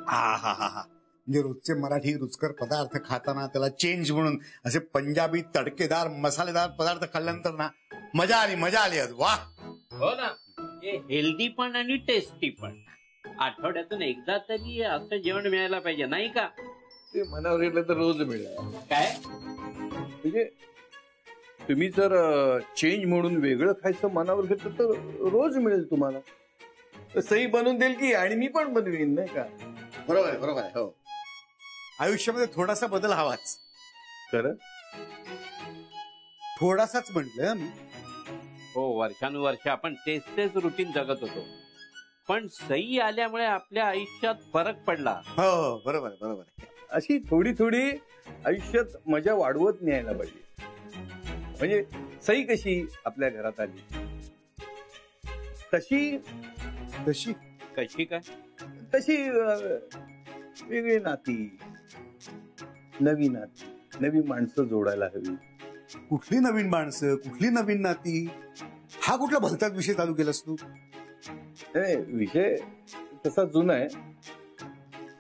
हा हा हा हा म्हणजे रोजचे मराठी रुचकर पदार्थ खाताना त्याला चेंज म्हणून असे पंजाबी तडकेदार मसालेदार पदार्थ खाल्ल्यानंतर ना मजा आली आज. वा. हो ना, हे हेल्दी पण आणि टेस्टी पण. आठवड्यातून एकदा तरी असं जेवण मिळायला पाहिजे नाही का? ते मनावर घेतलं तर रोज मिळेल. काय म्हणजे तुम्ही जर चेंज म्हणून वेगळं खायचं मनावर घेतलं तर रोज मिळेल तुम्हाला. सई बनवून देईल की, आणि मी पण बनवीन नाही का? बरोबर आहे बरोबर आहे. हो, आयुष्यामध्ये थोडासा बदल हवाच. खरं थोडासाच म्हटलं मी. हो, वर्षानुवर्ष आपण तेच रुटीन जगत होतो, पण सई आल्यामुळे आपल्या आयुष्यात फरक पडला. हो हो बरोबर आहे बरोबर आहे. अशी थोडी थोडी आयुष्यात मजा वाढवत न्यायला पाहिजे. म्हणजे सई कशी आपल्या घरात आली तशी कशी कशी काय तशी वेगळी नाती, नवी नाती, नवी माणसं जोडायला हवी. कुठली नवीन माणसं, कुठली नवीन नाती, हा कुठला भलताच विषय चालू केलास तू? विषय तसा जुना आहे,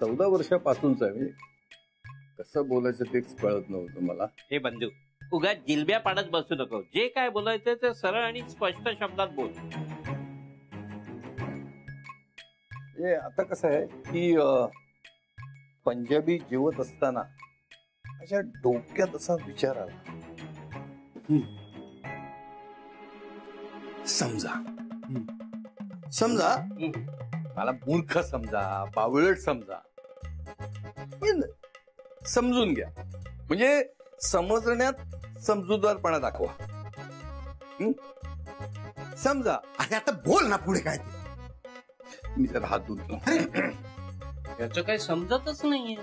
14 वर्षापासूनचा आहे. कसं बोलायचं तेच कळत नव्हतं मला. हे बंधू, उगाच जिलब्या पाडत बसू नको. जे काय बोलायचं ते सरळ आणि स्पष्ट शब्दात बोल. आता कसं आहे की पंजाबी जेवत असताना माझ्या डोक्यात असा विचार आला, समजा मला मूर्ख समजा, बावळट समजा, पण समजून घ्या. म्हणजे समजण्यात समजूतदारपणा दाखवा. समजा. अरे आता बोल ना पुढे काय ते. मी तर हात धुतो. याचं काही समजतच नाहीये.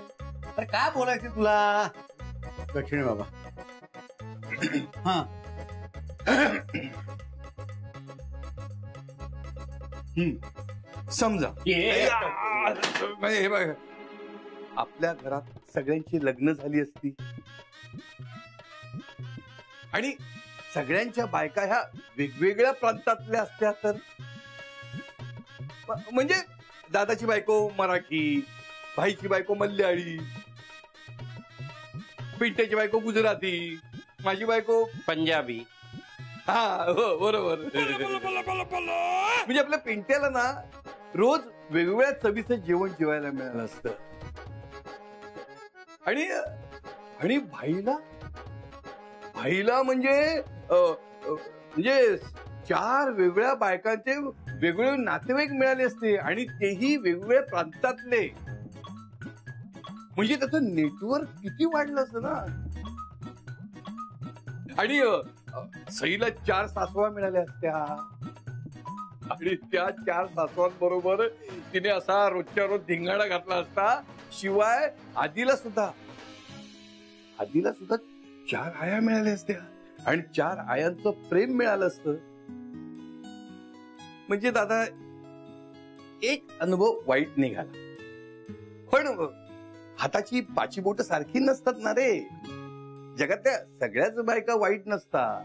अरे काय बोलायचं तुला? कठीण बाबा. हा समजा हे बघ, आपल्या घरात सगळ्यांची लग्न झाली असती आणि सगळ्यांच्या बायका ह्या वेगवेगळ्या प्रांतातल्या असत्या तर, म्हणजे दादाची बायको मराठी, भाईची बायको मल्याळी, पिंट्याची बायको गुजराती, माझी बायको पंजाबी. हा हो बरोबर. म्हणजे आपल्या पिंट्याला ना रोज वेगवेगळ्या चवीचं जेवण जेवायला मिळालं असतं. आणि भाईला म्हणजे 4 वेगळ्या बायकांचे वेगवेगळे नातेवाईक मिळाले असते, आणि तेही वेगवेगळ्या प्रांतातले. म्हणजे त्याचं नेटवर्क किती वाढलं असतं ना. आणि सईला 4 सासवा मिळाल्या असत्या, आणि त्या 4 सासवांबरोबर तिने असा रोजच्या रोज धिंगाणा घातला असता. शिवाय आधीला सुद्धा 4 आया मिळाल्या असत्या, आणि 4 आयांचं प्रेम मिळालं असतं. म्हणजे दादा एक अनुभव वाईट निघाला, पण हाताची 5 बोट सारखी नसतात ना रे. जगातल्या सगळ्याच बायका वाईट नसतात.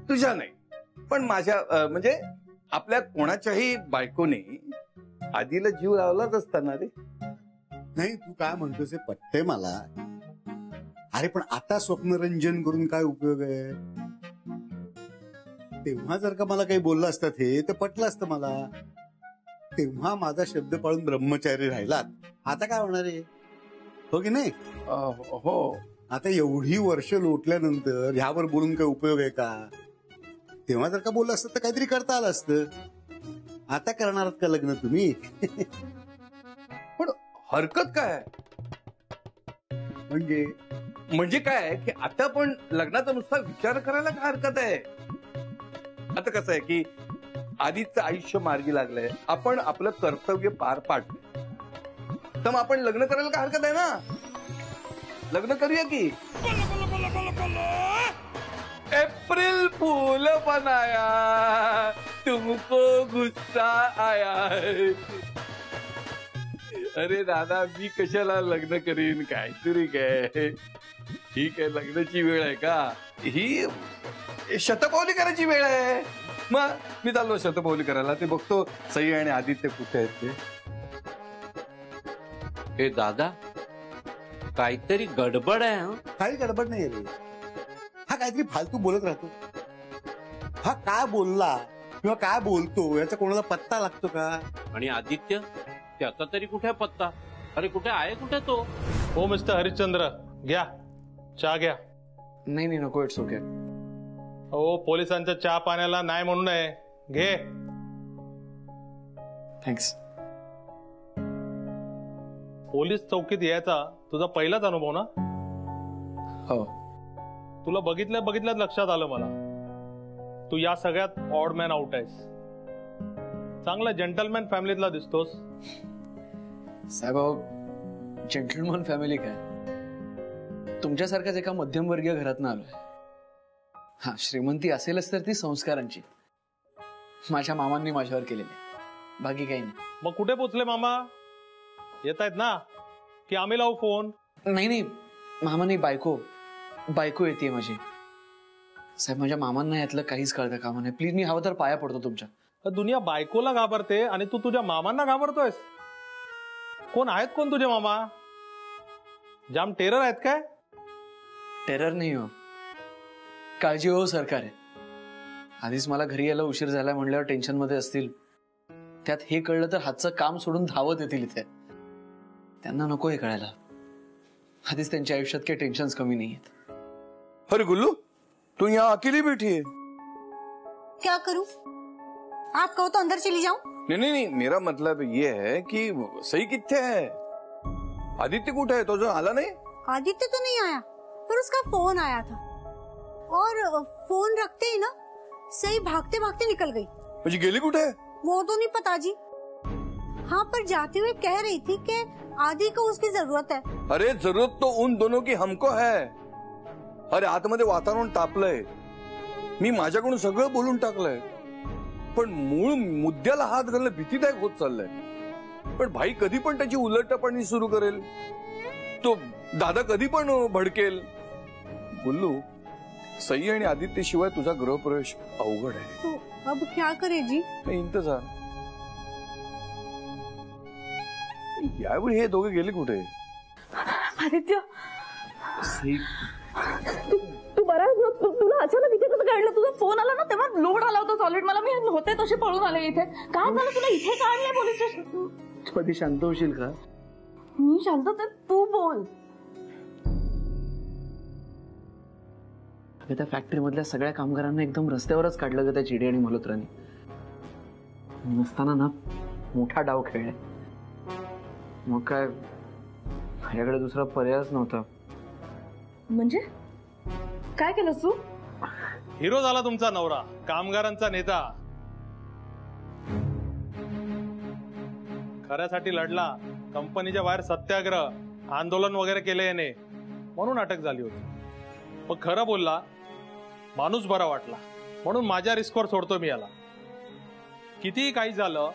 तुझ्या नाही, पण माझ्या म्हणजे आपल्या कोणाच्याही बायकोने आधीला जीव लावलाच असताना रे. नाही, तू काय म्हणतोस पटतंय मला. अरे पण आता स्वप्नरंजन करून काय उपयोग आहे? तेव्हा जर का मला काही बोललं असतात हे तर पटलं असतं मला. तेव्हा माझा शब्द पाळून ब्रह्मचारी राहिलात. आता काय होणार आहे, हो की नाही? हो. आता एवढी वर्ष लोटल्यानंतर ह्यावर बोलून काही उपयोग आहे का? तेव्हा जर का बोललं असतं तर काहीतरी करता आलं असतं. आता करणार आहात का लग्न तुम्ही? पण हरकत काय म्हणजे काय की आता पण लग्नाचा नुसता विचार करायला काय हरकत आहे? आता कसं आहे की आधीचं आयुष्य मार्गी लागलंय, आपण आपलं कर्तव्य पार पाडलं, तर मग आपण लग्न करायला काय हरकत आहे ना? लग्न करूया की. एप्रिल फूल बनाया तुमको गुस्सा आया. अरे दादा, मी कशाला लग्न करीन? काहीतरी काय, ठीक आहे, लग्नाची वेळ आहे का? ही शतपावली करायची वेळ आहे. मग मी चाललो शतपावली करायला. ते बघतो सई आणि आदित्य कुठे आहेत ते. हे दादा, काहीतरी गडबड आहे हं? काही गडबड नाही रे. हा काहीतरी फालतू बोलत राहतो. हा काय बोलला किंवा काय बोलतो याचा कोणाला पत्ता लागतो का? आणि आदित्य, त्याचा तरी कुठे पत्ता? अरे कुठे आहे, कुठे तो? हो मिस्टर हरिश्चंद्र, घ्या चहा घ्या. नाही नाही नको, इट्स ओके. हो, पोलिसांच्या चहा पाण्याला नाही म्हणू नये. घे. थँक्स. पोलीस चौकीत यायचा तुझा पहिलाच अनुभव ना? हो. तुला बघितल्याच लक्षात आलं मला, तू या सगळ्यात ऑड मॅन आउट आहेस. चांगला जेंटलमॅन फॅमिलीतला दिसतोस. साहेब, जेंटलमन फॅमिली काय, तुमच्यासारख्याच एका मध्यमवर्गीय घरातनं आलोय. हा, श्रीमंती असेलच तर ती संस्कारांची, माझ्या मामांनी माझ्यावर केलेली, बाकी काही नाही. मग कुठे पोचले मामा? येत आहेत ना की आम्ही लावू फोन? नाही नाही मामा नाही, बायको येते माझी. साहेब, माझ्या मामांना यातलं काहीच कळतं कामा नाही. प्लीज, मी हवं तर पाया पडतो तुमच्या. दुनिया बायकोला घाबरते आणि तू तुझ्या मामांना घाबरतोयस? कोण आहेत कोण तुझे मामा? जाम टेरर आहेत काय? टेरर नाही हो, काळजी हो सरकार आहे. आधीच मला घरी यायला उशीर झाला म्हणल्यावर टेन्शन मध्ये असतील, त्यात हे कळलं तर हातचं काम सोडून धावत येतील इथे. त्यांना नको हे कळायला. आधीच त्यांच्या आयुष्यात काही टेन्शन्स कमी नाही आहेत. अरे गुल्लू, तू यहाँ अकेली बैठी है? क्या करूं? आप कहो तो अंदर चली जाऊं? नहीं, मेरा मतलब ये है कि सही कितने है? आदित्य कुठे है? तो जो आला नहीं? आदित्य तो नहीं आया, पर उसका फोन आया था और फोन रखते ही ना सही भागते भागते निकल गई. मुझे गेली कुठे? वो तो नहीं पता जी. हाँ, पर जाते हुए कह रही थी कि आदि को उसकी जरूरत है. अरे जरूरत तो उन दोनों की हमको है. अरे आतमध्ये वातावरण तापलंय, मी माझ्याकडून सगळं बोलून टाकलंय, पण मूळ मुद्द्याला हात घालणं भीतीदायक होत चाललंय. पण भाई कधी पण त्याची उलटपणी सुरू करेल, तो दादा कधी पण भडकेल. गुल्लू, सई आणि आदित्य शिवाय तुझा गृहप्रवेश अवघड आहे. तो अब क्या करे जी? इंतजार. यावेळी हे दोघे गेले कुठे? आदित्य, सई, तू बरा आहेस ना? तुला अचानक इथे कसं कळलं? तुझा फोन आला ना तेव्हा लोड आला होता सॉलिड मला. मी होते तसे पळून आले इथे. काय झालं तुला इथे का आणलंय पोलीस स्टेशन? तू आधी शांत होशील का? मी शांतच आहे, तू बोल. त्या फॅक्टरी मधल्या सगळ्या कामगारांना एकदम रस्त्यावरच काढलं ग त्या चिडी आणि मल्होत्राने. नसताना ना मोठा डाव खेळलाय. मग काय, माझ्याकडे दुसरा पर्यायच नव्हता. म्हणजे काय केलंस तू? हिरो झाला तुमचा नवरा, कामगारांचा नेता. खऱ्यासाठी लढला, कंपनीच्या बाहेर सत्याग्रह आंदोलन वगैरे केले याने, म्हणून अटक झाली होती. मग खरं बोलला, माणूस बरा वाटला, म्हणून माझ्या रिस्कवर सोडतो मी याला. कितीही काही झालं,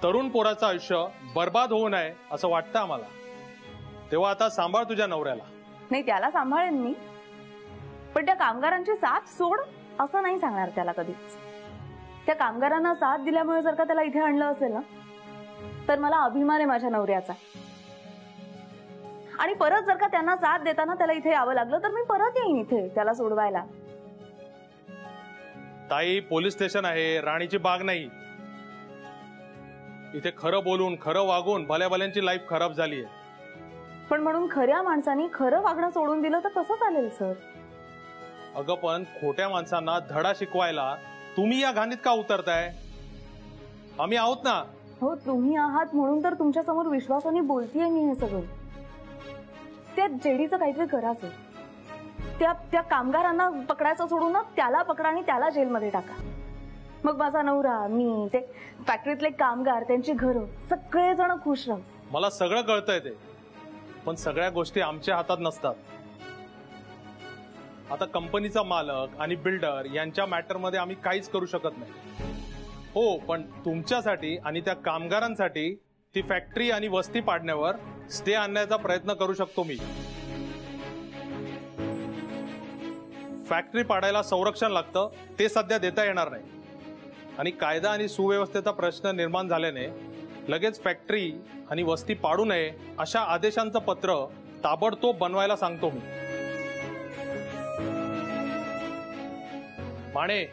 तरुण पोराचं आयुष्य बर्बाद होऊ नये असं वाटतं आम्हाला. तेव्हा आता सांभाळ तुझ्या नवऱ्याला. नाही, त्याला सांभाळेन मी, पण त्या कामगारांची साथ सोड असं नाही सांगणार त्याला कधीच. त्या कामगारांना साथ दिल्यामुळे जर का त्याला इथे आणलं असेल ना, तर मला अभिमान आहे माझ्या नवऱ्याचा. आणि परत जर का त्यांना साथ देताना त्याला इथे यावं लागलं तर मी परत येईन इथे त्याला सोडवायला. ताई, पोलीस स्टेशन आहे, राणीची बाग नाही. इथे खरं बोलून खरं वागून भल्या भल्यांची लाईफ खराब झाली आहे. पण म्हणून खऱ्या माणसांनी खरं वागणं सोडून दिलं तर कसं चालेल सर? अगं पण खोट्या माणसांना धडा शिकवायला तुम्ही या घाणीत का उतरताय? आम्ही आहोत ना. हो, तुम्ही आहात म्हणून तर तुमच्या समोर विश्वासाने बोलतीये मी हे सगळं. त्या जेडीचं काहीतरी करायचं. त्या कामगारांना पकडायचं सोडून ना त्याला पकडा आणि त्याला जेलमध्ये टाका. मग माझा नवरा, मी, ते फॅक्टरीतले कामगार, त्यांची घरं, सगळेजण खुश राहू. मला सगळं कळतंय ते, पण सगळ्या गोष्टी आमच्या हातात नसतात. आता कंपनीचा मालक आणि बिल्डर यांच्या मॅटरमध्ये आम्ही काहीच करू शकत नाही. हो, पण तुमच्यासाठी आणि त्या कामगारांसाठी ती फॅक्टरी आणि वस्ती पाडण्यावर स्टे आणण्याचा प्रयत्न करू शकतो मी. फॅक्टरी पाडायला संरक्षण लागतं, ते सध्या देता येणार नाही. आणि कायदा आणि सुव्यवस्थेचा प्रश्न निर्माण झाल्याने लगेच फॅक्टरी आणि वस्ती पाडू नये अशा आदेशांचं पत्र ताबडतोब बनवायला सांगतो मी. माने,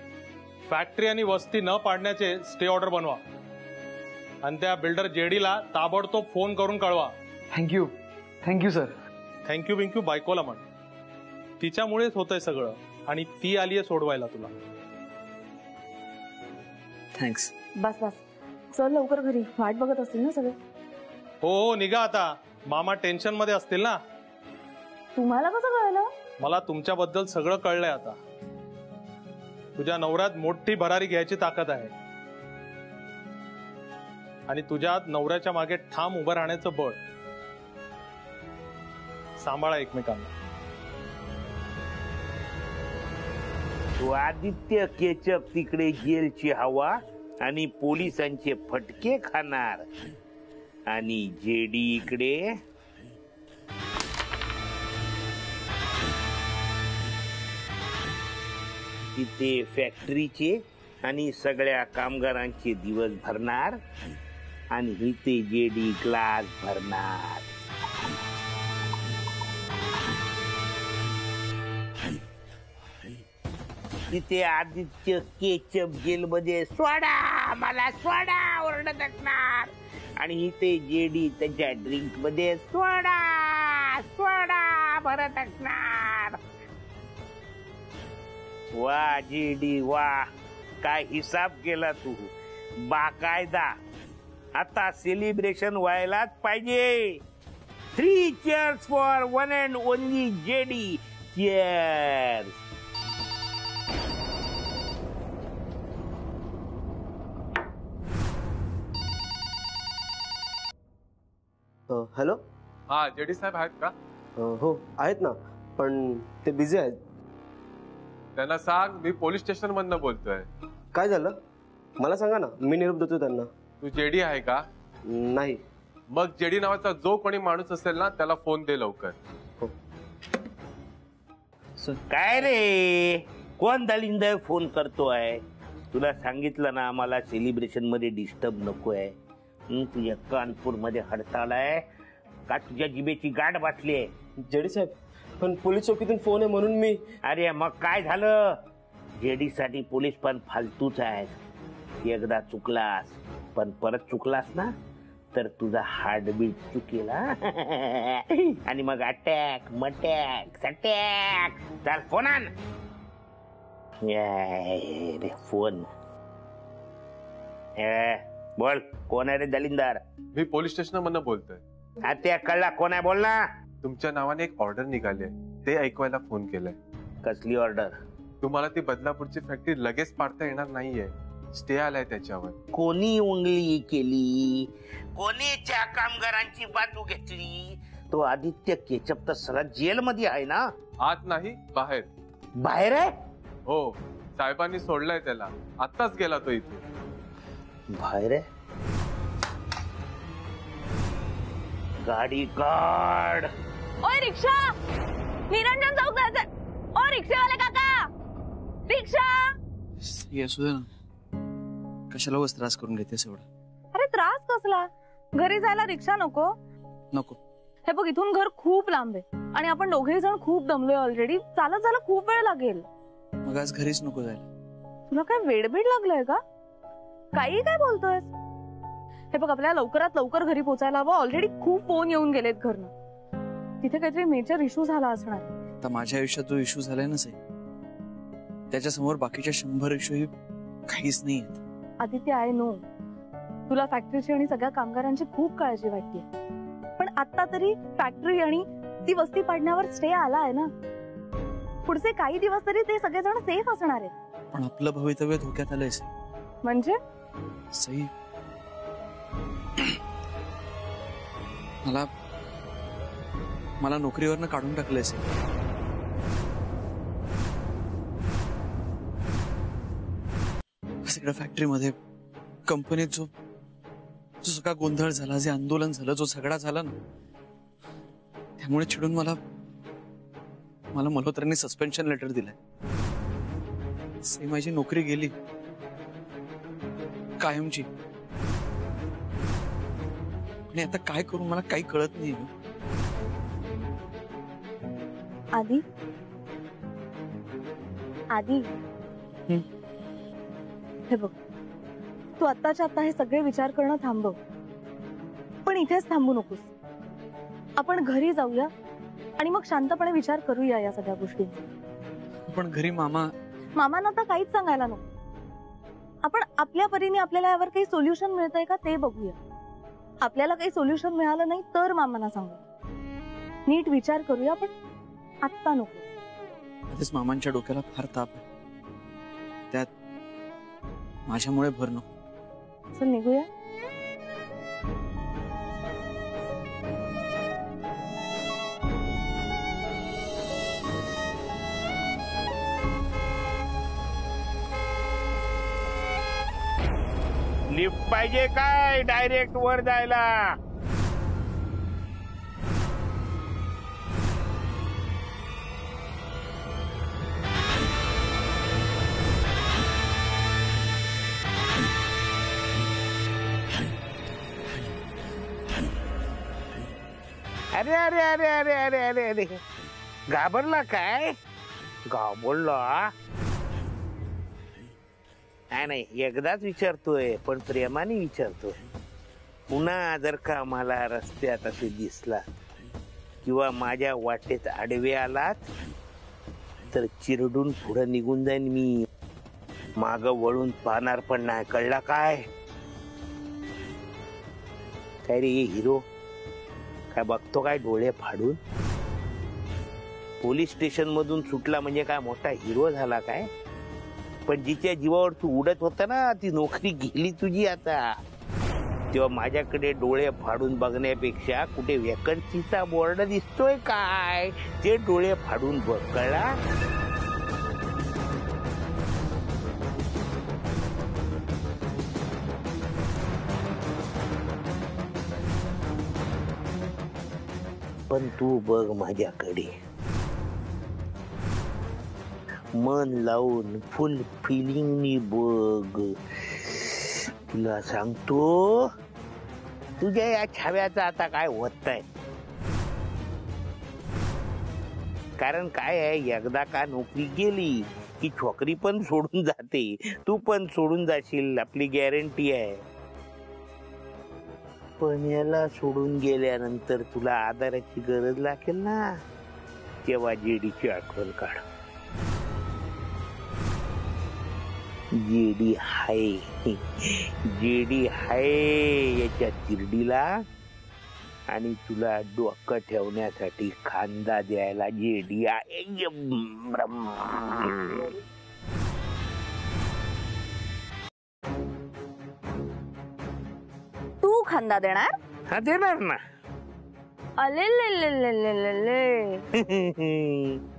फॅक्टरी आणि वस्ती न पाडण्याचे स्टे ऑर्डर बनवा आणि त्या बिल्डर जेडीला ताबडतोब फोन करून कळवा. Thank you sir. थँक्यू बिंक्यू बायकोला म्हण. तिच्यामुळेच होतंय सगळं आणि ती आलीये सोडवायला तुला. थँक्स. बस बस, चल लवकर घरी, वाट बघत असतील ना सगळे. हो निघा आता, मामा टेन्शन मध्ये असतील ना. तुम्हाला कसं कळलं? मला तुमच्याबद्दल सगळं कळलंय आता. तुझ्या नवऱ्यात मोठी भरारी घ्यायची ताकद आहे आणि तुझ्यात नवऱ्याच्या मागे ठाम उभं राहण्याचं बळ. सांभाळा एकमेकांना. तो आदित्य केचप तिकडे जेलची हवा आणि पोलिसांचे फटके खाणार आणि जेडी इकडे तिथे फॅक्टरीचे आणि सगळ्या कामगारांचे दिवस भरणार आणि इथे जेडी क्लास भरणार. तिथे आदित्य केचप जेलमध्ये सोडा मला सोडा ओरडत असणार आणि इथे जेडी त्याच्या ड्रिंक मध्ये सोडा सोडा भरत असणार. वा जेडी वा, काय हिसाब केला तू. बाकायदा आता सेलिब्रेशन व्हायलाच पाहिजे. 3 cheers for one and only JD. Cheers. Hello. हा जेडी साहेब आहेत का? हो आहेत ना, पण ते बिझी आहेत. त्यांना सांग मी पोलीस स्टेशन मधनं बोलतोय. काय झालं मला सांगा ना, मी निरोप देतो त्यांना. तू जेडी आहे का? नाही. मग जेडी नावाचा जो कोणी माणूस असेल ना त्याला फोन दे लवकर. हो. काय रे, कोण दलिंदर फोन करतोय? तुला सांगितलं ना मला सेलिब्रेशन मध्ये डिस्टर्ब नकोय. तुझ्या कानपूर मध्ये हडताळ आहे का तुझ्या जिभेची गाठ बसली आहे? जेडी साहेब, पण पोलीस चौकीतून फोन आहे म्हणून मी. अरे मग काय झालं? जेडी साठी पोलीस पण फालतूच आहेत. एकदा चुकलास पण परत चुकलास ना तर तुझा हार्टबीट चुकेल आणि मग अटॅक मटॅक सटॅक. चल फोन आण. फोन बोल. कोण आहे रे दलिंदर? मी पोलीस स्टेशन मधनं बोलतोय. आता कळला कोण आहे? बोल ना. तुमच्या नावाने एक ऑर्डर निघाली आहे, ते ऐकवायला फोन केलाय. कसली ऑर्डर? तुम्हाला ती बदलापूरची फॅक्टरी लगेच पाडता येणार नाहीये. स्टे आलाय त्याच्यावर. कोणी उंगली केली? कोणीच्या कामगारांची बाजू घेतली? तो आदित्य केचप तर सगळा जेल मध्ये आहे ना? आत नाही, बाहेर. बाहेर आहे? हो, साहेबांनी सोडलाय त्याला. आत्ताच गेला तो इथे. बाहेर आहे? गाडी काढ. ओय रिक्षा, निरंजन चौक जायचंय. ओ रिक्षावाले काका, रिक्षा. असू दे ना, कशाला उगाच त्रास करून घेतेस एवढा? अरे त्रास कसला? घरी जायला रिक्षा नको? नको. हे बघ, इथून घर खूप लांब आहे आणि आपण दोघेही जण खूप दमलोय ऑलरेडी. चालत जायला खूप वेळ लागेल. मग आज घरीच नको जायला. तुला काय वेडबीड लागलंय का? काही काय बोलतोय? हे बघ, आपल्याला लवकरात लवकर घरी पोहोचायला हवं. ऑलरेडी खूप फोन येऊन गेलेत घरनं. तिथे काहीतरी मेजर इश्यू झाला असणार. आता माझ्या आयुष्यात जो इश्यू झालाय ना साई, त्याच्यासमोर बाकीच्या 100 इश्यू काहीच नाही आहेत. आदित्य, आय नो तुला फॅक्टरीची आणि सगळ्या कामगारांची खूप काळजी वाटते, पण आता तरी फॅक्टरी आणि ती वस्ती पाडण्यावर स्टे आला आहे ना. पुढचे काही दिवस तरी ते सगळेजण सेफ असणार आहेत. पण आपलं भवितव्य धोक्यात आलंय साई. म्हणजे साई, मला नोकरीवरनं काढून टाकलंय साई. सगळ्या फॅक्टरीमध्ये, कंपनीत जो सगळा गोंधळ झाला, जे आंदोलन झालं, जो झगडा झाला ना, त्यामुळे चिडून मला मल्होत्रांनी सस्पेन्शन लेटर दिलंय. साई, माझी नोकरी गेली कायमची. आणि आता काय करू मला काही कळत नाही. आधी आधी हे बघ, तू आत्ताच्या आता हे सगळे विचार करणं थांबव, पण इथेच थांबू नकोस. आपण घरी जाऊया आणि मग शांतपणे विचार करूया या सगळ्या गोष्टींचा. पण घरी मामांना तर काहीच सांगायला नको. आपण आपल्या परीने आपल्याला यावर काही सोल्युशन मिळतंय का ते बघूया. आपल्याला काही सोल्युशन मिळालं नाही तर मामांना सांगू. नीट विचार करूया, पण आत्ता नको. आधीच मामांच्या डोक्याला फार ताप आहे, त्यात माझ्यामुळे भर नको. चल निघूया. लिफ्ट पाहिजे काय डायरेक्ट वर जायला? अरे अरे अरे अरे अरे अरे अरे घाबरला काय? घाबरला नाही, एकदाच विचारतोय, पण प्रेमाने विचारतोय. पुन्हा जर का मला रस्त्यात असे दिसला किंवा माझ्या वाटेत आडवे आलात तर चिरडून पुढे निघून जाईन मी. माग वळून पाहणार पण नाही, कळला काय? काय रे हिरो, काय बघतो काय डोळे फाडून? पोलीस स्टेशन मधून सुटला म्हणजे काय मोठा हिरो झाला काय? पण जिच्या जीवावर तू उडत होता ना, ती नोकरी गेली तुझी आता. तेव्हा माझ्याकडे डोळे फाडून बघण्यापेक्षा कुठे वॅकन्सीचा बोर्ड दिसतोय काय ते डोळे फाडून बघ, कळला? पण तू बघ माझ्याकडे, मन लावून फुल फिलिंगनी बघ. तुला सांगतो तुझ्या या छाव्याचं आता काय होत आहे. कारण काय आहे, एकदा का नोकरी गेली की छोकरी पण सोडून जाते, तू पण सोडून जाशील, आपली गॅरंटी आहे. पण याला सोडून गेल्यानंतर तुला आधाराची गरज लागेल ना, तेव्हा जेडीची आठवण काढ. जेडी हाय याच्या तिरडीला, आणि तुला डोकं ठेवण्यासाठी खांदा द्यायला जेडी आहे. तू खांदा देणार? हा, देणार ना. अले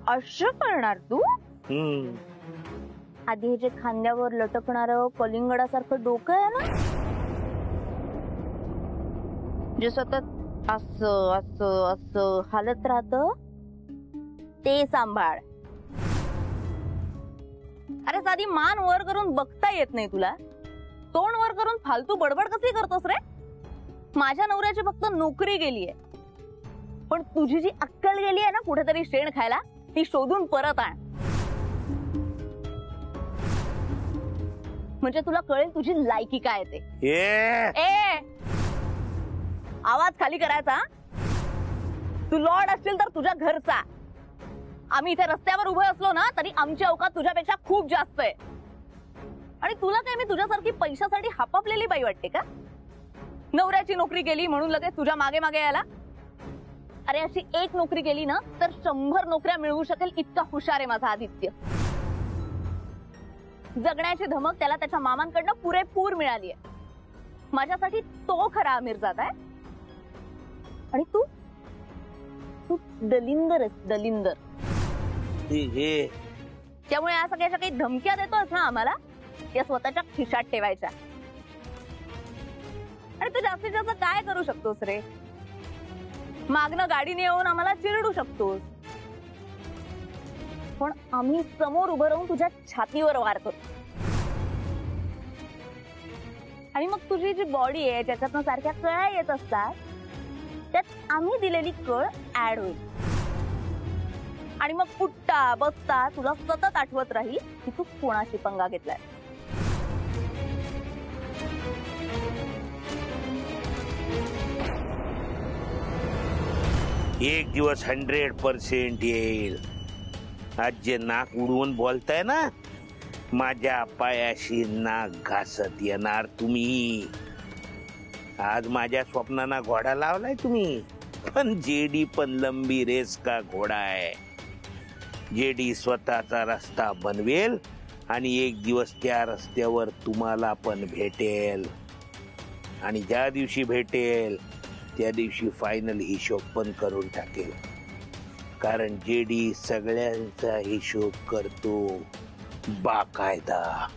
असं करणार तू? आधी हे जे खांद्यावर लटकणार कलिंगडासारखं डोकं आहे ना, जे सतत असं असं असं हालत राहत, ते सांभाळ. अरे साधी मान वर करून बघता येत नाही तुला? तोंड वर करून फालतू बडबड कशी करतोस रे? माझ्या नवऱ्याची फक्त नोकरी गेलीये, पण तुझी जी अक्कल गेली आहे ना कुठेतरी शेण खायला, ती शोधून परत आण. म्हणजे तुला कळेल तुझी लायकी काय ते. ए आवाज खाली करायचा. तू लॉर्ड असशील तर तुझ्या घरचा. आम्ही इथे रस्त्यावर उभे असलो ना तरी आमची अवकात तुझ्यापेक्षा खूप जास्त आहे. आणि तुला काय मी तुझ्यासारखी पैशासाठी हापापलेली बाई वाटते का? नवऱ्याची नोकरी गेली म्हणून लगेच तुझ्या मागे मागे यायला? अरे अशी एक नोकरी गेली ना तर 100 नोकऱ्या मिळवू शकेल इतका हुशार आहे माझा आदित्य. जगण्याची धमक त्याला त्याच्या मामांकडनं पुरेपूर मिळाली आहे. माझ्यासाठी तो खरा अमीरजादा आहे. आणि तू तू दलिंदर आहेस, दलिंदर. त्यामुळे या सगळ्याच्या काही धमक्या देतोस ना आम्हाला, या स्वतःच्या खिशात ठेवायच्या. आणि तू जास्तीत जास्त काय करू शकतोस रे? मागणं गाडीने येऊन आम्हाला चिरडू शकतोस, पण आम्ही समोर उभं राहून तुझ्या छातीवर वार करतो. आणि मग तुझी जी बॉडी आहे ज्याच्यातनं सारख्या कळ्या येत असतात त्यात आम्ही दिलेली कळ ऍड होईल आणि मग उठता बसता तुला सतत आठवत राहील की तू कोणाशी पंगा घेतलाय. एक दिवस 100% येईल. आज जे नाक उडवून बोलताय ना, माझ्या पायाशी नाक घासत येणार तुम्ही. आज माझ्या स्वप्नांना घोडा लावलाय तुम्ही, पण जेडी पण लंबी रेस का घोडा आहे. जेडी स्वतःचा रस्ता बनवेल आणि एक दिवस त्या रस्त्यावर तुम्हाला पण भेटेल. आणि ज्या दिवशी भेटेल त्या दिवशी फायनल हिशोब पण करून टाकेल. कारण जेडी सगळ्यांचा हिशोब करतो बाकायदा.